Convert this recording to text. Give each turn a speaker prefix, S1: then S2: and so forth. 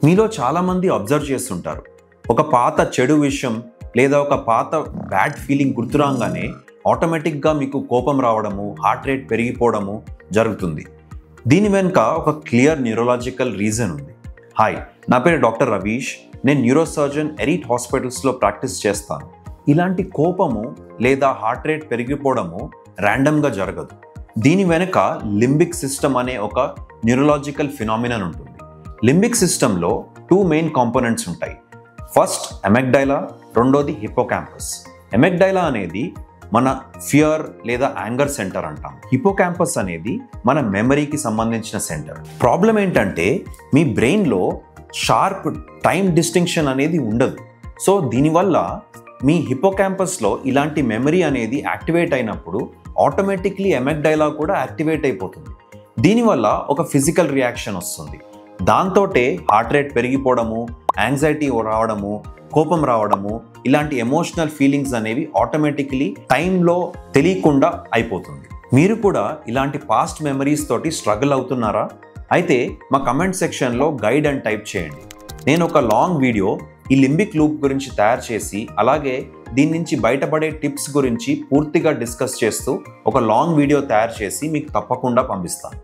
S1: మీలో చాలామంది అబ్జర్వ్ చేస్తుంటారు, ఒక పాత చెడు విషయం లేదా ఒక పాత బ్యాడ్ ఫీలింగ్ గుర్తురాగానే ఆటోమేటిక్గా మీకు కోపం రావడము, హార్ట్ రేట్ పెరిగిపోవడము జరుగుతుంది. దీని వెనుక ఒక క్లియర్ న్యూరలాజికల్ రీజన్ ఉంది. హాయ్, నా పేరు డాక్టర్ రవీష్. నేను న్యూరోసర్జన్ ఎరీట్ హాస్పిటల్స్లో ప్రాక్టీస్ చేస్తాను. ఇలాంటి కోపము లేదా హార్ట్ రేట్ పెరిగిపోవడము ర్యాండమ్గా జరగదు. దీని వెనుక లింబిక్ సిస్టమ్ అనే ఒక న్యూరలాజికల్ ఫినామినన్ ఉంటుంది. లింబిక్ సిస్టంలో 2 మెయిన్ కాంపోనెంట్స్ ఉంటాయి. ఫస్ట్ అమెగ్డైలా, రెండోది హిప్పోకాంపస్. అమెగ్డైలా అనేది మన ఫియర్ లేదా యాంగర్ సెంటర్ అంటాం. హిప్పోకాంపస్ అనేది మన మెమరీకి సంబంధించిన సెంటర్. ప్రాబ్లం ఏంటంటే మీ బ్రెయిన్లో షార్ప్ టైం డిస్టింక్షన్ అనేది ఉండదు. సో దీనివల్ల మీ హిప్పోకాంపస్లో ఇలాంటి మెమరీ అనేది యాక్టివేట్ అయినప్పుడు ఆటోమేటిక్లీ అమెగ్డైలా కూడా యాక్టివేట్ అయిపోతుంది. దీనివల్ల ఒక ఫిజికల్ రియాక్షన్ వస్తుంది. దాంతోటే హార్ట్ రేట్ పెరిగిపోవడము, యాంగ్జైటీ రావడము, కోపం రావడము, ఇలాంటి ఎమోషనల్ ఫీలింగ్స్ అనేవి ఆటోమేటిక్లీ టైంలో తెలియకుండా అయిపోతుంది. మీరు కూడా ఇలాంటి పాస్ట్ మెమరీస్ తోటి స్ట్రగుల్ అవుతున్నారా? అయితే మా కమెంట్ సెక్షన్లో గైడ్ అని టైప్ చేయండి. నేను ఒక లాంగ్ వీడియో ఈ లింబిక్ లూప్ గురించి తయారు చేసి, అలాగే దీని నుంచి బయటపడే టిప్స్ గురించి పూర్తిగా డిస్కస్ చేస్తూ ఒక లాంగ్ వీడియో తయారు చేసి మీకు తప్పకుండా పంపిస్తాను.